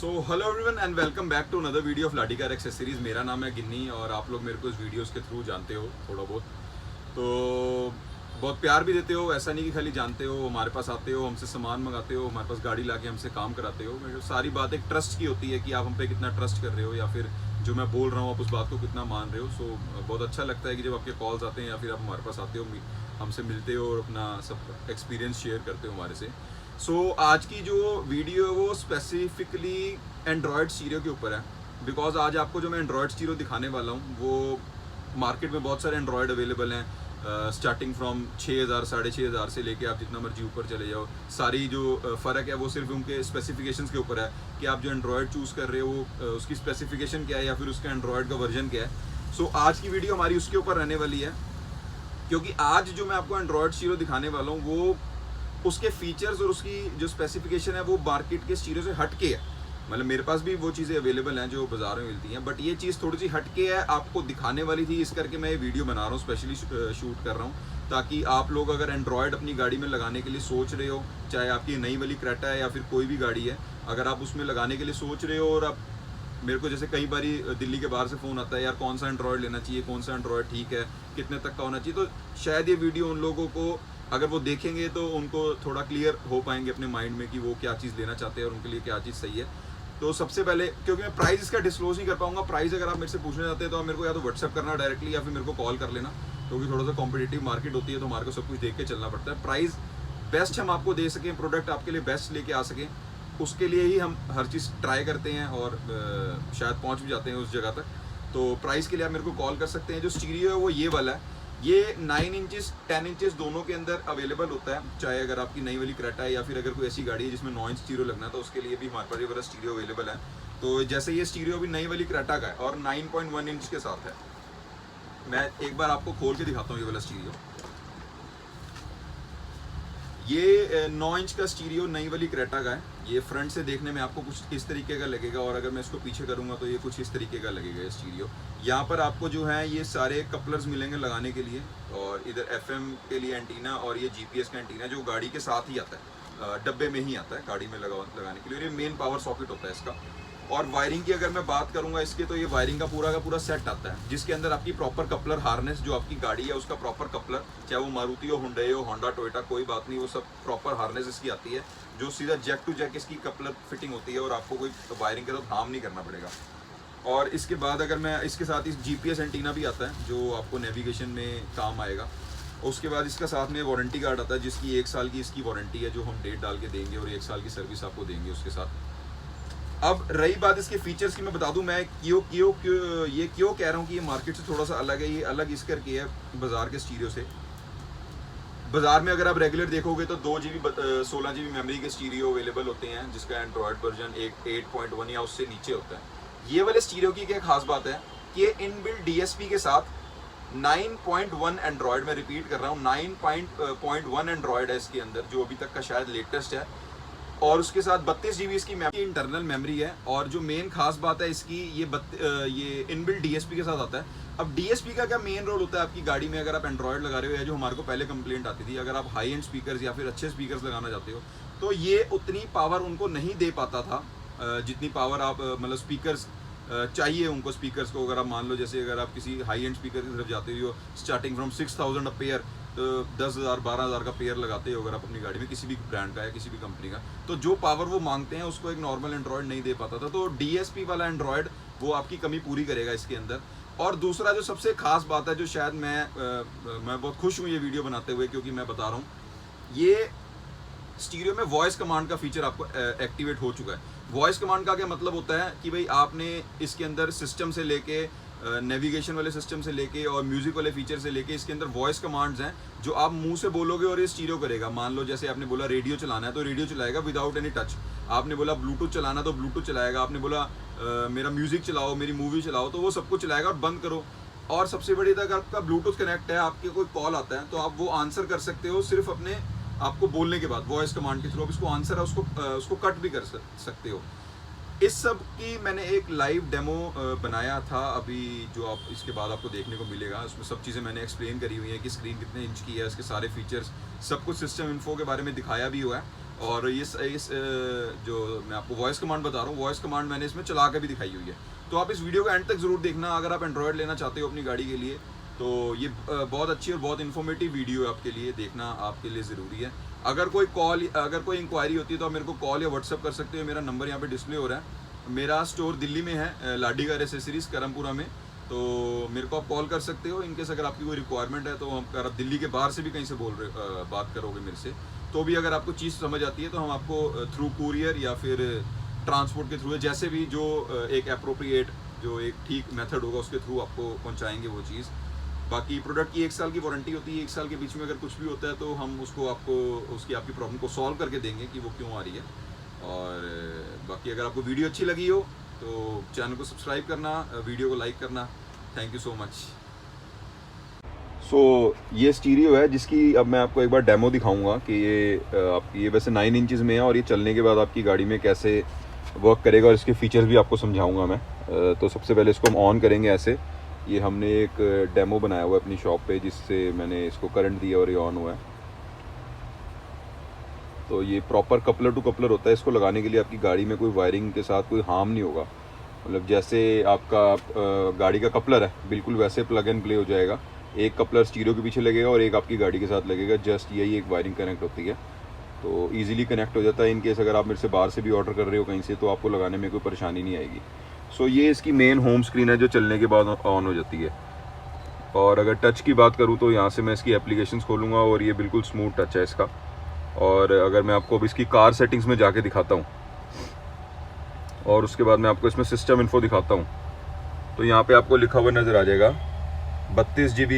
So hello everyone and welcome back to another video of Ladi car accessories. मेरा नाम है गिन्नी और आप लोग मेरे को इस वीडियोस के थ्रू जानते हो थोड़ा बहुत, तो बहुत प्यार भी देते हो। ऐसा नहीं कि खाली जानते हो, हमारे पास आते हो, हमसे सामान मंगाते हो, हमारे पास गाड़ी लाके हमसे काम कराते हो। मेरे सारी बात एक ट्रस्ट की होती है कि आप हम पे कितना ट्रस्ट कर रहे हो या फिर जो मैं बोल रहा हूँ आप उस बात को कितना मान रहे हो। सो बहुत अच्छा लगता है कि जब आपके कॉल्स आते हैं या फिर आप हमारे पास आते हो, हमसे मिलते हो और अपना सब एक्सपीरियंस शेयर करते हो हमारे से। सो आज की जो वीडियो है वो स्पेसिफिकली एंड्रॉयड स्टीरियो के ऊपर है, बिकॉज आज आपको जो मैं एंड्रॉयड स्टीरियो दिखाने वाला हूँ वो मार्केट में बहुत सारे एंड्रॉयड अवेलेबल हैं, स्टार्टिंग फ्रॉम 6000 6500 से लेके आप जितना मर्जी ऊपर चले जाओ। सारी जो फ़र्क है वो सिर्फ उनके स्पेसिफिकेशंस के ऊपर है कि आप जो एंड्रॉयड चूज़ कर रहे हो उसकी स्पेसिफिकेशन क्या है या फिर उसका एंड्रॉयड का वर्जन क्या है। सो आज की वीडियो हमारी उसके ऊपर रहने वाली है, क्योंकि आज जो मैं आपको एंड्रॉयड स्टीरियो दिखाने वाला हूँ वो उसके फीचर्स और उसकी जो स्पेसिफिकेशन है वो मार्केट के स्टीरियो से हट के है। मतलब मेरे पास भी वो चीज़ें अवेलेबल हैं जो बाजार में मिलती हैं, बट ये चीज़ थोड़ी सी हट के है, आपको दिखाने वाली थी, इस करके मैं ये वीडियो बना रहा हूँ, स्पेशली शूट कर रहा हूँ ताकि आप लोग अगर एंड्रॉयड अपनी गाड़ी में लगाने के लिए सोच रहे हो, चाहे आपकी नई वाली क्रेटा है या फिर कोई भी गाड़ी है, अगर आप उसमें लगाने के लिए सोच रहे हो और आप मेरे को जैसे कई बारी दिल्ली के बाहर से फ़ोन आता है, यार कौन सा एंड्रॉयड लेना चाहिए, कौन सा एंड्रॉयड ठीक है, कितने तक का होना चाहिए, तो शायद ये वीडियो उन लोगों को अगर वो देखेंगे तो उनको थोड़ा क्लियर हो पाएंगे अपने माइंड में कि वो क्या चीज़ लेना चाहते हैं और उनके लिए क्या चीज़ सही है। तो सबसे पहले, क्योंकि मैं प्राइस इसका डिस्क्लोज नहीं कर पाऊंगा, प्राइस अगर आप मेरे से पूछना चाहते हैं तो आप मेरे को या तो व्हाट्सएप करना डायरेक्टली या फिर मेरे को कॉल कर लेना, क्योंकि थोड़ा सा कॉम्पिटिटिव मार्केट होती है तो हमारे को सब कुछ देख के चलना पड़ता है। प्राइस बेस्ट हम आपको दे सकें, प्रोडक्ट आपके लिए बेस्ट लेके आ सकें, उसके लिए ही हम हर चीज़ ट्राई करते हैं और शायद पहुंच भी जाते हैं उस जगह तक। तो प्राइस के लिए आप मेरे को कॉल कर सकते हैं। जो स्टीरियो है वो ये वाला है, ये 9 इंचेस 10 इंचेस दोनों के अंदर अवेलेबल होता है, चाहे अगर आपकी नई वाली क्रेटा है या फिर अगर कोई ऐसी गाड़ी है जिसमें 9 इंच स्टीरियो लगना है तो उसके लिए भी हमारे पास ये वाला स्टीरियो अवेलेबल है। तो जैसे ये स्टीरियो भी नई वाली क्रेटा का है और 9.1 इंच के साथ है। मैं एक बार आपको खोल के दिखाता हूँ ये वाला स्टीरियो। ये 9 इंच का स्टीरियो नई वाली क्रेटा का है। ये फ्रंट से देखने में आपको कुछ इस तरीके का लगेगा और अगर मैं इसको पीछे करूँगा तो ये कुछ इस तरीके का लगेगा ये स्टीरियो। यहाँ पर आपको जो है ये सारे कपलर्स मिलेंगे लगाने के लिए, और इधर FM के लिए एंटीना और ये GPS का एंटीना जो गाड़ी के साथ ही आता है, डब्बे में ही आता है गाड़ी में लगाने के लिए। और ये मेन पावर सॉकेट होता है इसका। और वायरिंग की अगर मैं बात करूंगा इसके, तो ये वायरिंग का पूरा सेट आता है जिसके अंदर आपकी प्रॉपर कपलर हार्नेस, जो आपकी गाड़ी है उसका प्रॉपर कपलर, चाहे वो मारुति हो, हुंडई हो, होंडा, टोयोटा, कोई बात नहीं, वो सब प्रॉपर हार्नेस इसकी आती है जो सीधा जैक टू जैक इसकी कपलर फिटिंग होती है और आपको कोई वायरिंग का तो काम नहीं करना पड़ेगा। और इसके बाद अगर मैं इसके साथ इस GPS एंटीना भी आता है जो आपको नेविगेशन में काम आएगा। उसके बाद इसका साथ में वारंटी कार्ड आता है जिसकी 1 साल की इसकी वारंटी है जो हम डेट डाल के देंगे और 1 साल की सर्विस आपको देंगे उसके साथ। अब रही बात इसके फीचर्स की, मैं बता दूं मैं क्यों कह रहा हूँ कि ये मार्केट से थोड़ा सा अलग है। ये अलग इस करके है बाजार के स्टीरियो से। बाजार में अगर आप रेगुलर देखोगे तो 2 GB 16 GB मेमोरी के स्टीरियो अवेलेबल होते हैं जिसका एंड्रॉयड वर्जन 8.1 या उससे नीचे होता है। ये वाले स्टीरियो की क्या खास बात है कि इनबिल्ट DSP के साथ 9.1 एंड्रॉयड, मैं रिपीट कर रहा हूँ 9.1 एंड्रॉयड है इसके अंदर, जो अभी तक का शायद लेटेस्ट है। और उसके साथ 32 GB इसकी इंटरनल मेमोरी है। और जो मेन खास बात है इसकी, ये इनबिल्ट DSP के साथ आता है। अब DSP का क्या मेन रोल होता है आपकी गाड़ी में अगर आप एंड्रॉयड लगा रहे हो, या जो हमारे को पहले कंप्लेंट आती थी, अगर आप हाई एंड स्पीकर्स या फिर अच्छे स्पीकर्स लगाना चाहते हो तो ये उतनी पावर उनको नहीं दे पाता था जितनी पावर आप मतलब स्पीकर्स चाहिए उनको। स्पीकर्स को अगर आप मान लो, जैसे अगर आप किसी हाई एंड स्पीकर की तरफ जाते हो स्टार्टिंग फ्रॉम 6000 अ पेयर, तो 10,000 12,000 का पेयर लगाते हो अगर आप अपनी गाड़ी में, किसी भी ब्रांड का या किसी भी कंपनी का, तो जो पावर वो मांगते हैं उसको एक नॉर्मल एंड्रॉयड नहीं दे पाता था। तो DSP वाला एंड्रॉयड वो आपकी कमी पूरी करेगा इसके अंदर। और दूसरा जो सबसे खास बात है, जो शायद मैं बहुत खुश हूँ ये वीडियो बनाते हुए, क्योंकि मैं बता रहा हूँ ये स्टीरियो में वॉइस कमांड का फीचर आपको एक्टिवेट हो चुका है। वॉइस कमांड का क्या मतलब होता है कि भाई आपने इसके अंदर सिस्टम से लेके नेविगेशन वाले सिस्टम से लेके और म्यूजिक वाले फीचर से लेके इसके अंदर वॉइस कमांड्स हैं जो आप मुंह से बोलोगे और ये स्टीरियो करेगा। मान लो जैसे आपने बोला रेडियो चलाना है तो रेडियो चलाएगा विदाउट एनी टच। आपने बोला ब्लूटूथ चलाना तो ब्लूटूथ चलाएगा। आपने बोला मेरा म्यूजिक चलाओ, मेरी मूवी चलाओ, तो वो सब कुछ चलाएगा। और बंद करो। और सबसे बड़ी बात, अगर आपका ब्लूटूथ कनेक्ट है, आपके कोई कॉल आता है तो आप वो आंसर कर सकते हो सिर्फ अपने आपको बोलने के बाद, वॉइस कमांड के थ्रू। आप इसको आंसर है उसको कट भी कर सकते हो। इस सब की मैंने एक लाइव डेमो बनाया था अभी, जो आप इसके बाद आपको देखने को मिलेगा। उसमें सब चीज़ें मैंने एक्सप्लेन करी हुई है कि स्क्रीन कितने इंच की है, इसके सारे फीचर्स, सब कुछ सिस्टम इन्फो के बारे में दिखाया भी हुआ है। और इस जो मैं आपको वॉइस कमांड बता रहा हूँ, वॉइस कमांड मैंने इसमें चला के भी दिखाई हुई है। तो आप इस वीडियो को एंड तक ज़रूर देखना अगर आप एंड्रॉयड लेना चाहते हो अपनी गाड़ी के लिए। तो ये बहुत अच्छी और बहुत इन्फॉर्मेटिव वीडियो है आपके लिए, देखना आपके लिए ज़रूरी है। अगर कोई इंक्वायरी होती है तो आप मेरे को कॉल या व्हाट्सअप कर सकते हो। मेरा नंबर यहाँ पे डिस्प्ले हो रहा है। मेरा स्टोर दिल्ली में है, लाडी कार एसेसरीज करमपुरा में। तो मेरे को आप कॉल कर सकते हो इनकेस अगर आपकी कोई रिक्वायरमेंट है। तो हम अगर आप दिल्ली के बाहर से भी कहीं से बात करोगे मेरे से, तो भी अगर आपको चीज़ समझ आती है तो हम आपको थ्रू कुरियर या फिर ट्रांसपोर्ट के थ्रू, जैसे भी जो एक अप्रोप्रिएट जो एक ठीक मेथड होगा उसके थ्रू आपको पहुंचाएंगे वो चीज़। बाकी प्रोडक्ट की 1 साल की वारंटी होती है। 1 साल के बीच में अगर कुछ भी होता है तो हम उसको आपकी प्रॉब्लम को सॉल्व करके देंगे कि वो क्यों आ रही है। और बाकी अगर आपको वीडियो अच्छी लगी हो तो चैनल को सब्सक्राइब करना, वीडियो को लाइक करना। Thank you so much. ये स्टीरियो है जिसकी अब मैं आपको एक बार डेमो दिखाऊंगा कि ये वैसे 9 इंचज़ में है और ये चलने के बाद आपकी गाड़ी में कैसे वर्क करेगा और इसके फीचर्स भी आपको समझाऊंगा मैं। तो सबसे पहले इसको हम ऑन करेंगे ऐसे। ये हमने एक डेमो बनाया हुआ है अपनी शॉप पे जिससे मैंने इसको करंट दिया और ये ऑन हुआ है। तो ये प्रॉपर कपलर टू कपलर होता है। इसको लगाने के लिए आपकी गाड़ी में कोई वायरिंग के साथ कोई हार्म नहीं होगा। मतलब जैसे आपका गाड़ी का कपलर है बिल्कुल वैसे प्लग एंड प्ले हो जाएगा। एक कपलर स्टीरियो के पीछे लगेगा और एक आपकी गाड़ी के साथ लगेगा। जस्ट यही एक वायरिंग कनेक्ट होती है तो ईजिली कनेक्ट हो जाता है। इन केस अगर आप मेरे से बाहर से भी ऑर्डर कर रहे हो कहीं से तो आपको लगाने में कोई परेशानी नहीं आएगी। ये इसकी मेन होम स्क्रीन है जो चलने के बाद ऑन हो जाती है। और अगर टच की बात करूँ तो यहाँ से मैं इसकी एप्लीकेशंस खोलूँगा और ये बिल्कुल स्मूथ टच है इसका। और अगर मैं आपको अब इसकी कार सेटिंग्स में जाके दिखाता हूँ और उसके बाद मैं आपको इसमें सिस्टम इन्फो दिखाता हूँ, तो यहाँ पे आपको लिखा हुआ नज़र आ जाएगा 32 GB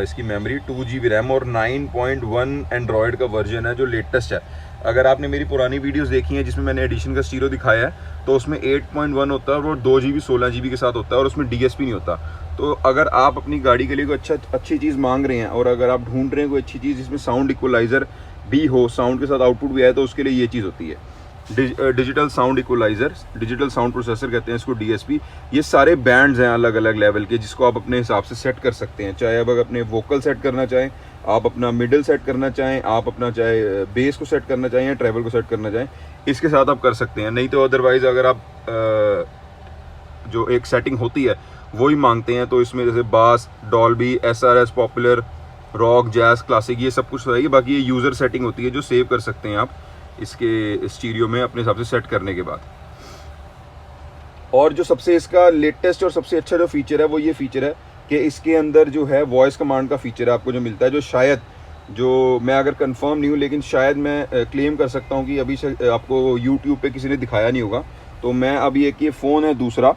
इसकी मेमोरी, 2 GB रैम और 9.1 एंड्रॉयड का वर्जन है जो लेटेस्ट है। अगर आपने मेरी पुरानी वीडियोस देखी हैं जिसमें मैंने एडिशन का स्टीरियो दिखाया है तो उसमें 8.1 होता है और 2 GB 16 GB के साथ होता है और उसमें DSP नहीं होता। तो अगर आप अपनी गाड़ी के लिए कोई अच्छी चीज़ मांग रहे हैं और अगर आप ढूंढ रहे हैं कोई अच्छी चीज़ जिसमें साउंड इक्वलाइज़र भी हो, साउंड के साथ आउटपुट भी आए, तो उसके लिए ये चीज़ होती है digital sound equaliser, digital sound processor कहते हैं इसको, DSP। ये सारे बैंड्स हैं अलग अलग लेवल के जिसको आप अपने हिसाब से सेट कर सकते हैं। चाहे आप अगर अपने वोकल सेट करना चाहें, आप अपना मिडिल सेट करना चाहें, आप अपना चाहे बेस को सेट करना चाहें या ट्रेवल को सेट करना चाहें, इसके साथ आप कर सकते हैं। नहीं तो अदरवाइज़ अगर आप जो एक सेटिंग होती है वही मांगते हैं तो इसमें जैसे बास, Dolby, SRS, popular, rock, jazz, classic, ये सब कुछ रहेगी। बाकी ये यूज़र सेटिंग होती है जो सेव कर सकते हैं आप इसके स्टीरियो में अपने हिसाब से सेट करने के बाद। और जो सबसे इसका लेटेस्ट और सबसे अच्छा जो फीचर है वो ये फीचर है कि इसके अंदर जो है वॉइस कमांड का फीचर है आपको जो मिलता है, जो शायद जो मैं अगर कंफर्म नहीं हूँ लेकिन शायद मैं क्लेम कर सकता हूँ कि अभी आपको यूट्यूब पे किसी ने दिखाया नहीं होगा। तो मैं अभी एक ये फ़ोन है दूसरा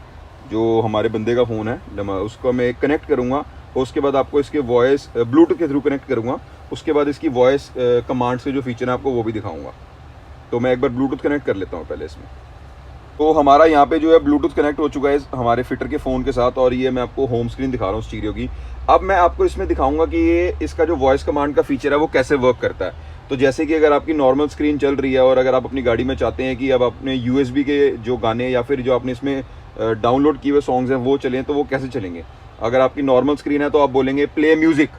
जो हमारे बंदे का फ़ोन है, उसको मैं कनेक्ट करूँगा और उसके बाद आपको इसके वॉइस ब्लूटूथ के थ्रू कनेक्ट करूँगा। उसके बाद इसकी वॉइस कमांड से जो फीचर है आपको वो भी दिखाऊँगा। तो मैं एक बार ब्लूटूथ कनेक्ट कर लेता हूँ पहले इसमें। तो हमारा यहाँ पे जो है ब्लूटूथ कनेक्ट हो चुका है हमारे फिटर के फ़ोन के साथ और ये मैं आपको होम स्क्रीन दिखा रहा हूँ स्टीरियो की। अब मैं आपको इसमें दिखाऊंगा कि ये इसका जो वॉइस कमांड का फीचर है वो कैसे वर्क करता है। तो जैसे कि अगर आपकी नॉर्मल स्क्रीन चल रही है और अगर आप अपनी गाड़ी में चाहते हैं कि अब अपने USB के जो गाने या फिर जो आपने इसमें डाउनलोड किए हुए सॉन्ग्स हैं वो चलें, तो वो कैसे चलेंगे। अगर आपकी नॉर्मल स्क्रीन है तो आप बोलेंगे प्ले म्यूज़िक,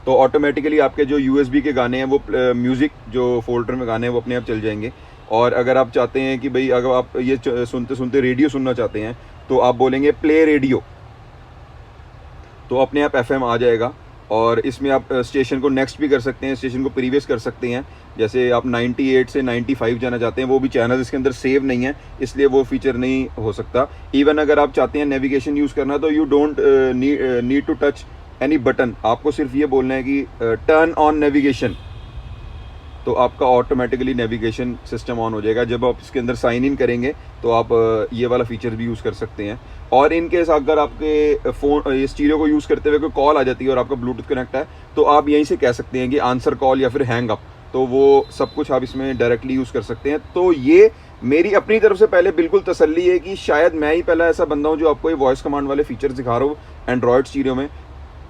तो ऑटोमेटिकली आपके जो USB के गाने हैं वो म्यूज़िक जो फोल्डर में गाने हैं वो अपने आप चल जाएंगे। और अगर आप चाहते हैं कि भाई अगर आप ये सुनते सुनते रेडियो सुनना चाहते हैं तो आप बोलेंगे प्ले रेडियो, तो अपने आप FM आ जाएगा। और इसमें आप स्टेशन को नेक्स्ट भी कर सकते हैं, स्टेशन को प्रीवियस कर सकते हैं। जैसे आप 98 से 95 जाना चाहते हैं, वो भी चैनल इसके अंदर सेव नहीं है इसलिए वो फीचर नहीं हो सकता। इवन अगर आप चाहते हैं नेविगेशन यूज़ करना तो you don't need to touch any button, आपको सिर्फ ये बोलना है कि टर्न ऑन नेविगेशन, तो आपका ऑटोमेटिकली नेविगेशन सिस्टम ऑन हो जाएगा। जब आप इसके अंदर साइन इन करेंगे तो आप ये वाला फीचर भी यूज़ कर सकते हैं। और इन केस अगर आपके फ़ोन ये स्टीरियो को यूज़ करते हुए कोई कॉल आ जाती है और आपका ब्लूटूथ कनेक्ट है तो आप यहीं से कह सकते हैं कि आंसर कॉल या फिर हैंग अप, तो वो सब कुछ आप इसमें डायरेक्टली यूज़ कर सकते हैं। तो ये मेरी अपनी तरफ से पहले बिल्कुल तसल्ली है कि शायद मैं ही पहला ऐसा बंदा हूँ जो आपको ये वॉइस कमांड वाले फीचर्स दिखा रहा हूँ एंड्रॉयड स्टीरियो में।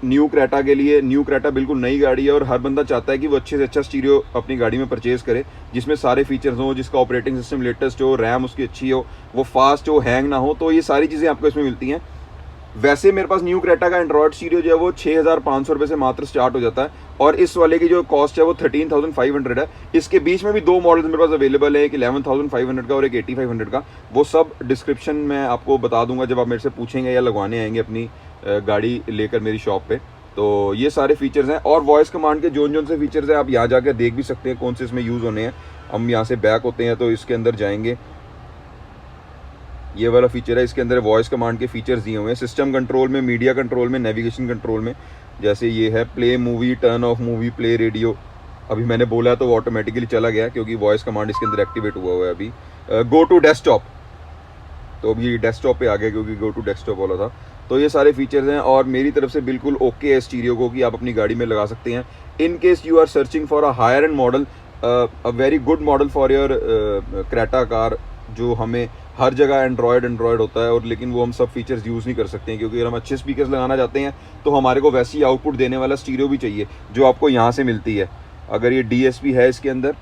न्यू क्रेटा के लिए, न्यू क्रेटा बिल्कुल नई गाड़ी है और हर बंदा चाहता है कि वो अच्छे से अच्छा स्टीरियो अपनी गाड़ी में परचेज करे जिसमें सारे फीचर्स हों, जिसका ऑपरेटिंग सिस्टम लेटेस्ट हो, रैम उसकी अच्छी हो, वो फास्ट हो, हैंग ना हो। तो ये सारी चीज़ें आपको इसमें मिलती हैं। वैसे मेरे पास न्यू क्रेटा का एंड्रॉयड स्टीरियो जो है वो 6,500 रुपये से मात्र स्टार्ट हो जाता है, और इस वाले की जो कॉस्ट है वो 13,500 है। इसके बीच में भी दो मॉडल्स मेरे पास अवेलेबल है, एक 11,500 का और एक 8,500 का। वो सब डिस्क्रिप्शन में आपको बता दूंगा जब आप मेरे से पूछेंगे या लगवाने आएंगे अपनी गाड़ी लेकर मेरी शॉप पे। तो ये सारे फीचर्स हैं, और वॉइस कमांड के जोन से फीचर्स हैं आप यहाँ जाकर देख भी सकते हैं कौन से इसमें यूज़ होने हैं। हम यहाँ से बैक होते हैं तो इसके अंदर जाएंगे, ये वाला फीचर है, इसके अंदर वॉइस कमांड के फीचर्स दिए हुए हैं, सिस्टम कंट्रोल में, मीडिया कंट्रोल में, नेविगेशन कंट्रोल में। जैसे ये है play movie, turn off movie, play radio, अभी मैंने बोला तो वो ऑटोमेटिकली चला गया क्योंकि वॉइस कमांड इसके अंदर एक्टिवेट हुआ हुआ है अभी। गो टू डेस्कटॉप, तो अभी डेस्कटॉप पे आ गया क्योंकि गो टू डेस्कटॉप वाला था। तो ये सारे फीचर्स हैं, और मेरी तरफ से बिल्कुल ओके है स्टीरियो को कि आप अपनी गाड़ी में लगा सकते हैं। In case you are searching for a higher end model, a very good model for your Creta car, जो हमें हर जगह एंड्रॉयड होता है, और लेकिन वो हम सब फीचर्स यूज़ नहीं कर सकते हैं क्योंकि अगर हम अच्छे स्पीकर्स लगाना चाहते हैं तो हमारे को वैसी आउटपुट देने वाला स्टीरियो भी चाहिए जो आपको यहाँ से मिलती है। अगर ये DSP है इसके अंदर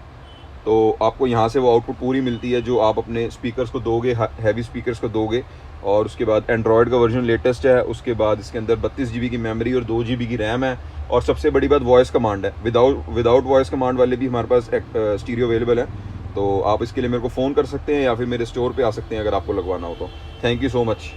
तो आपको यहाँ से वो आउटपुट पूरी मिलती है जो आप अपने स्पीकर्स को दोगे, हैवी स्पीकर्स को दोगे। और उसके बाद एंड्रॉयड का वर्जन लेटेस्ट है, उसके बाद इसके अंदर 32 GB की मेमोरी और 2 GB की रैम है, और सबसे बड़ी बात वॉइस कमांड है। विदाउट वॉइस कमांड वाले भी हमारे पास स्टीरियो अवेलेबल है। तो आप इसके लिए मेरे को फ़ोन कर सकते हैं या फिर मेरे स्टोर पे आ सकते हैं अगर आपको लगवाना हो तो। Thank you so much.